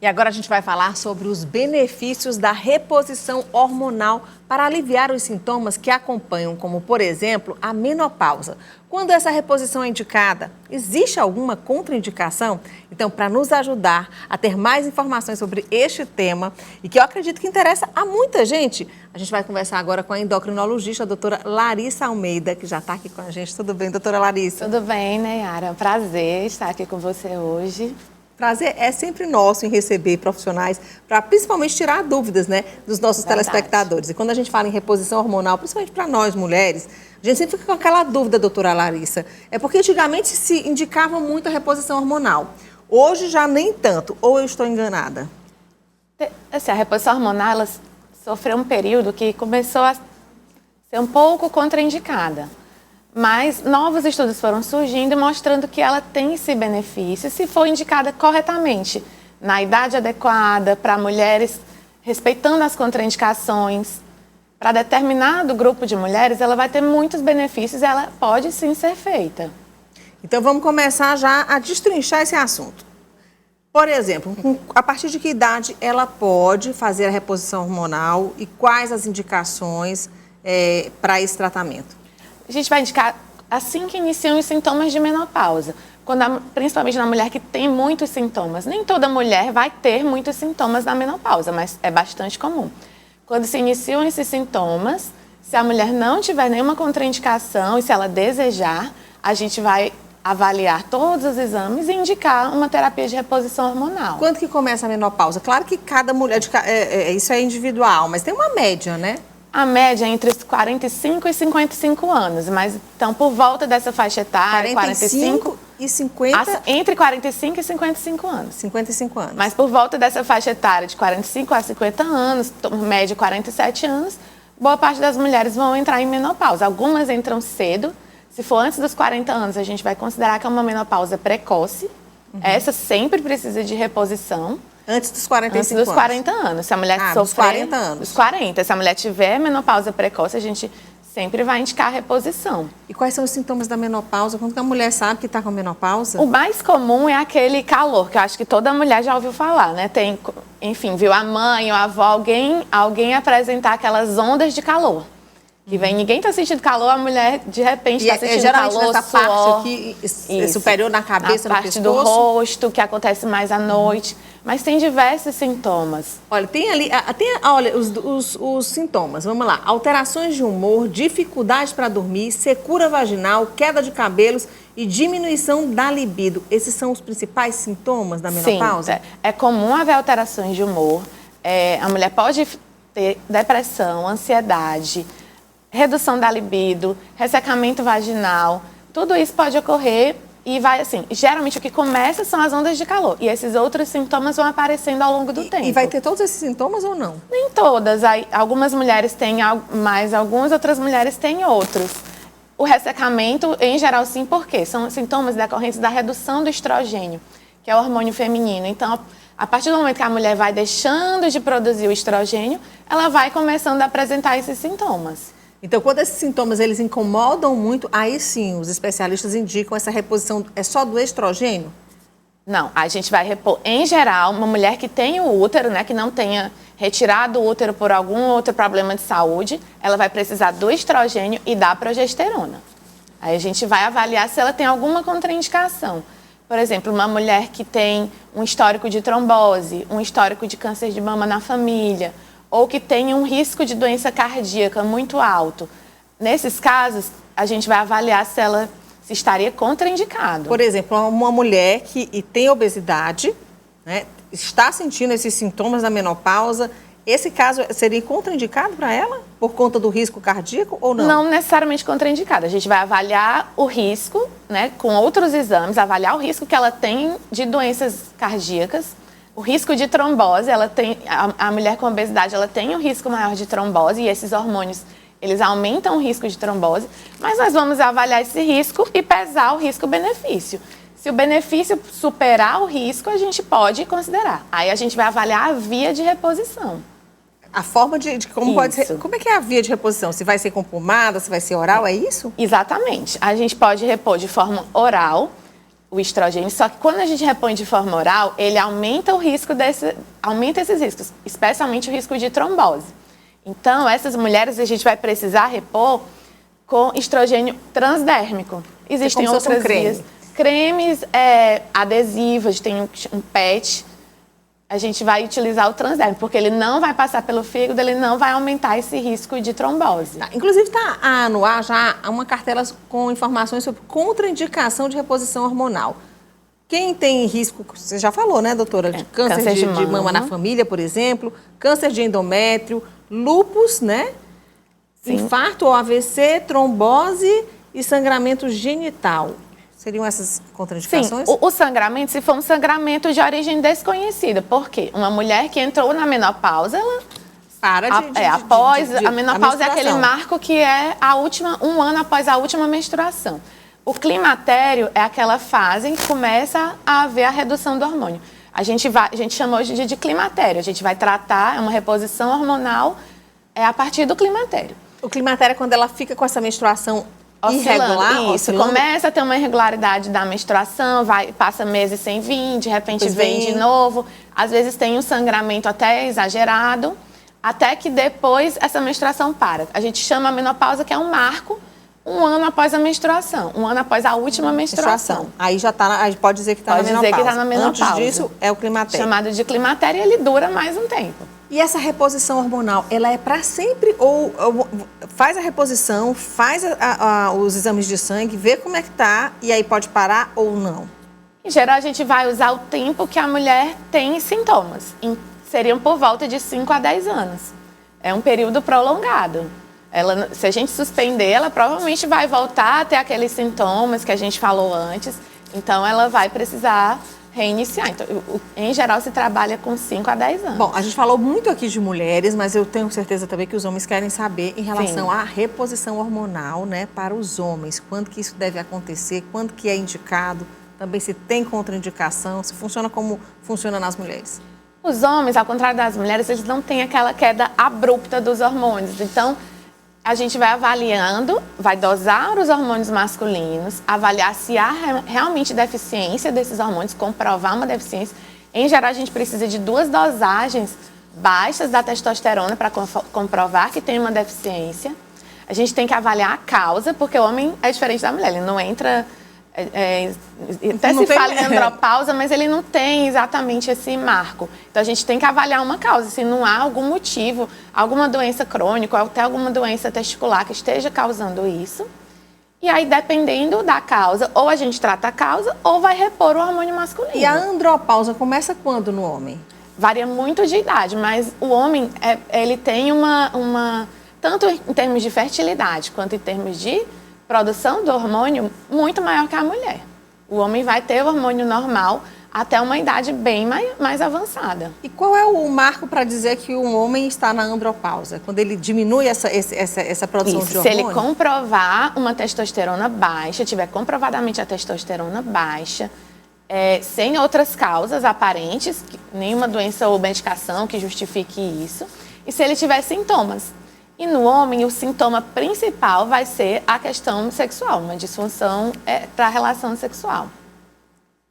E agora a gente vai falar sobre os benefícios da reposição hormonal para aliviar os sintomas que acompanham, como, por exemplo, a menopausa. Quando essa reposição é indicada, existe alguma contraindicação? Então, para nos ajudar a ter mais informações sobre este tema, e que eu acredito que interessa a muita gente, a gente vai conversar agora com a endocrinologista, a doutora Larissa Almeida, que já está aqui com a gente. Tudo bem, doutora Larissa? Tudo bem, Nayara. É um prazer estar aqui com você hoje. Prazer é sempre nosso em receber profissionais para principalmente tirar dúvidas, né, dos nossos telespectadores. E quando a gente fala em reposição hormonal, principalmente para nós mulheres, a gente sempre fica com aquela dúvida, doutora Larissa. É porque antigamente se indicava muito a reposição hormonal. Hoje já nem tanto, ou eu estou enganada? Assim, a reposição hormonal, ela sofreu um período que começou a ser um pouco contraindicada. Mas novos estudos foram surgindo e mostrando que ela tem esse benefício se for indicada corretamente, na idade adequada, para mulheres, respeitando as contraindicações. Para determinado grupo de mulheres, ela vai ter muitos benefícios e ela pode sim ser feita. Então vamos começar já a destrinchar esse assunto. Por exemplo, a partir de que idade ela pode fazer a reposição hormonal e quais as indicações para esse tratamento? A gente vai indicar assim que iniciam os sintomas de menopausa, principalmente na mulher que tem muitos sintomas. Nem toda mulher vai ter muitos sintomas da menopausa, mas é bastante comum. Quando se iniciam esses sintomas, se a mulher não tiver nenhuma contraindicação e se ela desejar, a gente vai avaliar todos os exames e indicar uma terapia de reposição hormonal. Quando que começa a menopausa? Claro que cada mulher, isso é individual, mas tem uma média, né? A média é entre os 45 e 55 anos, mas então por volta dessa faixa etária, 45 e 50... Entre 45 e 55 anos. 55 anos. Mas por volta dessa faixa etária de 45 a 50 anos, média 47 anos, boa parte das mulheres vão entrar em menopausa. Algumas entram cedo. Se for antes dos 40 anos, a gente vai considerar que é uma menopausa precoce. Essa sempre precisa de reposição. Antes dos 45 anos? Antes dos 40 anos. Se a mulher sofrer... dos 40 anos. Dos 40. Se a mulher tiver menopausa precoce, a gente sempre vai indicar a reposição. E quais são os sintomas da menopausa? Quando a mulher sabe que está com menopausa? O mais comum é aquele calor, que eu acho que toda mulher já ouviu falar, né? Tem, enfim, viu a mãe ou a avó, alguém apresentar aquelas ondas de calor. Que vem, ninguém está sentindo calor, a mulher de repente está sentindo calor, nessa suor. Parte aqui, superior na cabeça, na parte do rosto, que acontece mais à noite. Mas tem diversos sintomas. Olha, tem ali, olha, os sintomas, vamos lá. Alterações de humor, dificuldade para dormir, secura vaginal, queda de cabelos e diminuição da libido. Esses são os principais sintomas da menopausa? Sim, é comum haver alterações de humor. A mulher pode ter depressão, ansiedade, redução da libido, ressecamento vaginal. Tudo isso pode ocorrer e vai assim, geralmente o que começa são as ondas de calor e esses outros sintomas vão aparecendo ao longo do tempo. E vai ter todos esses sintomas ou não? Nem todas. Algumas mulheres têm mais, algumas outras mulheres têm outros. O ressecamento, em geral, sim, por quê? São sintomas decorrentes da redução do estrogênio, que é o hormônio feminino. Então, a partir do momento que a mulher vai deixando de produzir o estrogênio, ela vai começando a apresentar esses sintomas. Então, quando esses sintomas eles incomodam muito, aí sim, os especialistas indicam essa reposição, é só do estrogênio? Não, a gente vai repor, em geral, uma mulher que tem o útero, né, que não tenha retirado o útero por algum outro problema de saúde, ela vai precisar do estrogênio e da progesterona. Aí a gente vai avaliar se ela tem alguma contraindicação. Por exemplo, uma mulher que tem um histórico de trombose, um histórico de câncer de mama na família, ou que tem um risco de doença cardíaca muito alto. Nesses casos, a gente vai avaliar se estaria contraindicado. Por exemplo, uma mulher que tem obesidade, né, está sentindo esses sintomas da menopausa, esse caso seria contraindicado para ela? Por conta do risco cardíaco ou não? Não necessariamente contraindicado. A gente vai avaliar o risco, né, com outros exames, avaliar o risco que ela tem de doenças cardíacas. O risco de trombose, a mulher com obesidade, ela tem um risco maior de trombose e esses hormônios, eles aumentam o risco de trombose, mas nós vamos avaliar esse risco e pesar o risco-benefício. Se o benefício superar o risco, a gente pode considerar. Aí a gente vai avaliar a via de reposição. A forma de como pode ser... Como é que é a via de reposição? Se vai ser com pomada, se vai ser oral, é isso? Exatamente. A gente pode repor de forma oral. o estrogênio, só que quando a gente repõe de forma oral, ele aumenta o risco aumenta esses riscos, especialmente o risco de trombose. Então, essas mulheres a gente vai precisar repor com estrogênio transdérmico. Existem outras vias. Cremes adesivos, tem um PET. A gente vai utilizar o transdérmico, porque ele não vai passar pelo fígado, ele não vai aumentar esse risco de trombose. Tá, inclusive, está no ar já uma cartela com informações sobre contraindicação de reposição hormonal. Quem tem risco, você já falou, né, doutora, de câncer de mama na família, por exemplo, câncer de endométrio, lúpus, né? Sim. Infarto ou AVC, trombose e sangramento genital. Seriam essas contraindicações? Sim, o sangramento, se for um sangramento de origem desconhecida. Por quê? Uma mulher que entrou na menopausa, ela... após a menopausa é aquele marco que é um ano após a última menstruação. O climatério é aquela fase em que começa a haver a redução do hormônio. A gente chama hoje de climatério. A gente vai tratar, é uma reposição hormonal a partir do climatério. O climatério é quando ela fica com essa menstruação irregular? Isso, começa a ter uma irregularidade da menstruação, passa meses sem vir, de repente vem de novo. Às vezes tem um sangramento até exagerado, até que depois essa menstruação para. A gente chama a menopausa, que é um marco, um ano após a menstruação, um ano após a última menstruação. Aí já tá, a gente pode dizer que está na menopausa. Pode dizer que está na menopausa. Antes disso é o climatério. Chamado de climatério, e ele dura mais um tempo. E essa reposição hormonal, ela é para sempre ou faz a reposição, faz os exames de sangue, vê como é que tá e aí pode parar ou não? Em geral, a gente vai usar o tempo que a mulher tem sintomas. Seriam por volta de 5 a 10 anos. É um período prolongado. Se a gente suspender, ela provavelmente vai voltar a ter aqueles sintomas que a gente falou antes. Então, ela vai precisar reiniciar. Então, em geral, se trabalha com 5 a 10 anos. Bom, a gente falou muito aqui de mulheres, mas eu tenho certeza também que os homens querem saber em relação à reposição hormonal, né, para os homens. Quando que isso deve acontecer, quando que é indicado, também se tem contraindicação, se funciona como funciona nas mulheres. Os homens, ao contrário das mulheres, eles não têm aquela queda abrupta dos hormônios. Então, a gente vai avaliando, vai dosar os hormônios masculinos, avaliar se há realmente deficiência desses hormônios, comprovar uma deficiência. Em geral, a gente precisa de 2 dosagens baixas da testosterona para comprovar que tem uma deficiência. A gente tem que avaliar a causa, porque o homem é diferente da mulher, ele não entra... até se fala em andropausa, mas ele não tem exatamente esse marco. Então, a gente tem que avaliar uma causa. Se não há algum motivo, alguma doença crônica, ou até alguma doença testicular que esteja causando isso. E aí, dependendo da causa, ou a gente trata a causa, ou vai repor o hormônio masculino. E a andropausa começa quando no homem? Varia muito de idade, mas o homem, ele tem tanto em termos de fertilidade, quanto em termos de produção do hormônio muito maior que a mulher. O homem vai ter o hormônio normal até uma idade bem mais avançada. E qual é o marco para dizer que um homem está na andropausa? Quando ele diminui essa produção de hormônio? Se ele comprovar uma testosterona baixa, tiver comprovadamente a testosterona baixa, sem outras causas aparentes, nenhuma doença ou medicação que justifique isso, e se ele tiver sintomas. E no homem, o sintoma principal vai ser a questão sexual, uma disfunção para a relação sexual.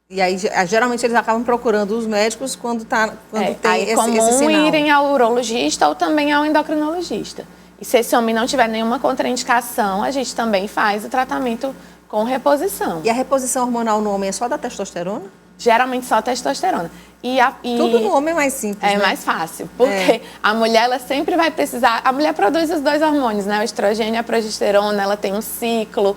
E aí, geralmente, eles acabam procurando os médicos quando tem esse comum sinal. Irem ao urologista ou também ao endocrinologista. E se esse homem não tiver nenhuma contraindicação, a gente também faz o tratamento com reposição. E a reposição hormonal no homem é só da testosterona? Geralmente só testosterona. Tudo no homem é mais simples, né? Mais fácil, porque a mulher, ela sempre vai precisar... A mulher produz os 2 hormônios, né? O estrogênio e a progesterona, ela tem um ciclo.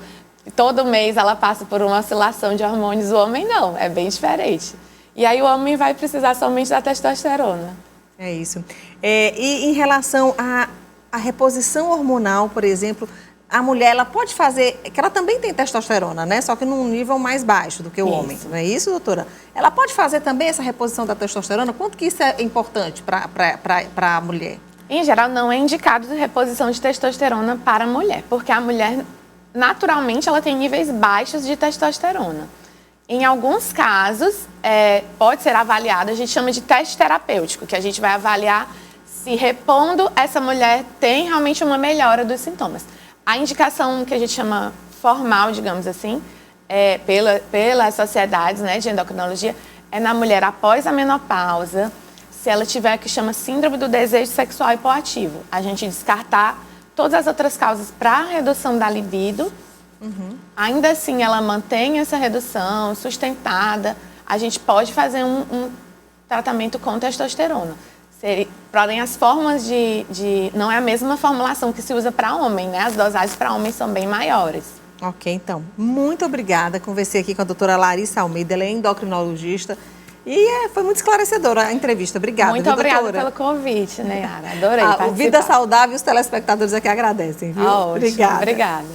Todo mês ela passa por uma oscilação de hormônios. O homem não, é bem diferente. E aí o homem vai precisar somente da testosterona. É isso. E em relação à reposição hormonal, por exemplo... A mulher, ela pode fazer, que ela também tem testosterona, né? Só que num nível mais baixo do que o homem, não é isso, doutora? Ela pode fazer também essa reposição da testosterona? Quanto que isso é importante para a mulher? Em geral, não é indicado reposição de testosterona para a mulher, porque a mulher, naturalmente, ela tem níveis baixos de testosterona. Em alguns casos, pode ser avaliado, a gente chama de teste terapêutico, que a gente vai avaliar se repondo, essa mulher tem realmente uma melhora dos sintomas. A indicação que a gente chama formal, digamos assim, pelas sociedades, né, de endocrinologia, é na mulher após a menopausa, se ela tiver o que chama síndrome do desejo sexual hipoativo. A gente descartar todas as outras causas para redução da libido. Ainda assim, ela mantém essa redução sustentada. A gente pode fazer um tratamento com testosterona. Porém, as formas não é a mesma formulação que se usa para homem, né? As dosagens para homens são bem maiores. Ok, então, muito obrigada. Conversei aqui com a doutora Larissa Almeida, ela é endocrinologista. E foi muito esclarecedora a entrevista. Obrigada, muito obrigada pelo convite, Nayara. Adorei O participar. Vida Saudável e os telespectadores aqui agradecem, viu? Ótimo, obrigada.